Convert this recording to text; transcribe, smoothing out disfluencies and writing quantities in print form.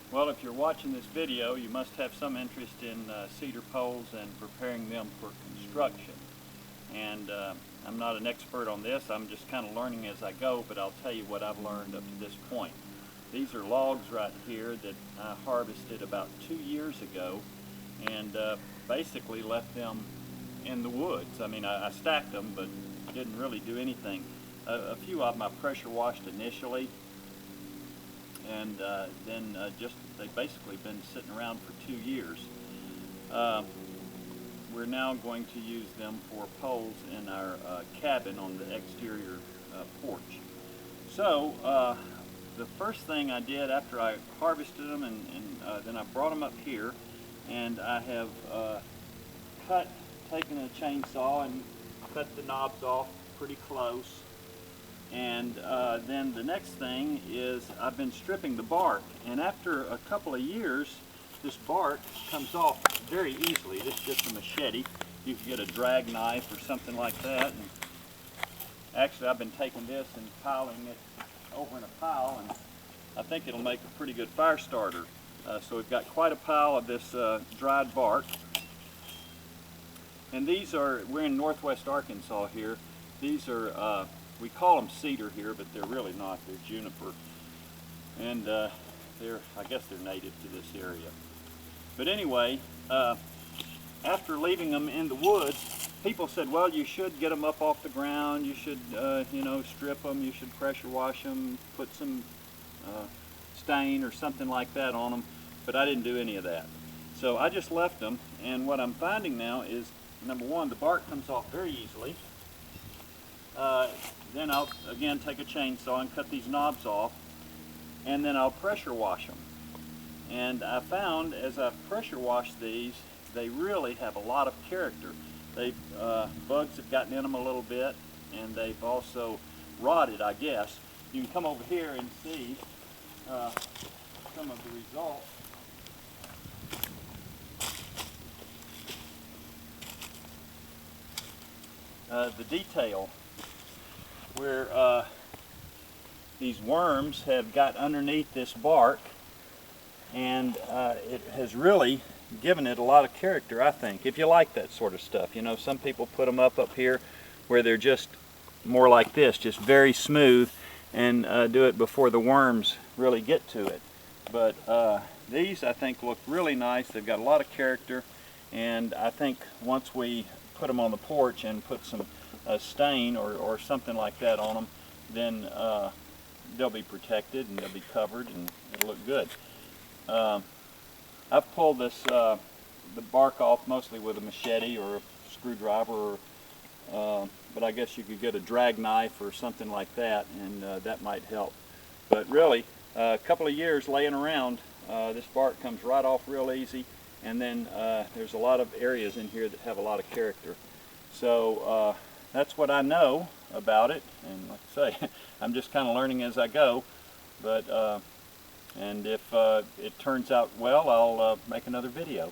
Well, if you're watching this video, you must have some interest in cedar poles and preparing them for construction. And I'm not an expert on this. I'm just kind of learning as I go, but I'll tell you what I've learned up to this point. These are logs right here that I harvested about 2 years ago and basically left them in the woods. I mean, I stacked them, but didn't really do anything. A few of them I pressure washed initially, and then they've basically been sitting around for 2 years. We're now going to use them for poles in our cabin on the exterior porch. So the first thing I did after I harvested them, and then I brought them up here, and I have taken a chainsaw and cut the knobs off pretty close. And then the next thing is I've been stripping the bark, and after a couple of years this bark comes off very easily. This is just a machete. You can get a drag knife or something like that. And actually I've been taking this and piling it over in a pile, and I think it'll make a pretty good fire starter. So we've got quite a pile of this dried bark. And these are, we're in northwest Arkansas here. These are we call them cedar here, but they're really not. They're juniper, and I guess they're native to this area. But anyway, after leaving them in the woods, people said, well, you should get them up off the ground. You should, you know, strip them. You should pressure wash them, put some stain or something like that on them. But I didn't do any of that. So I just left them, and what I'm finding now is, number one, the bark comes off very easily. Then I'll again take a chainsaw and cut these knobs off, and then I'll pressure wash them. And I found as I've pressure washed these, they really have a lot of character. Bugs have gotten in them a little bit, and they've also rotted, I guess. You can come over here and see some of the results. The detail where these worms have got underneath this bark, and it has really given it a lot of character, I think, if you like that sort of stuff. You know, some people put them up here where they're just more like this, just very smooth, and do it before the worms really get to it. But these, I think, look really nice. They've got a lot of character, and I think once we put them on the porch and put some stain or something like that on them, then they'll be protected and they'll be covered and it'll look good. I've pulled this the bark off mostly with a machete or a screwdriver, but I guess you could get a drag knife or something like that, and that might help. But really, a couple of years laying around, this bark comes right off real easy, and then there's a lot of areas in here that have a lot of character. So that's what I know about it, and like I say, I'm just kind of learning as I go. But and if it turns out well, I'll make another video.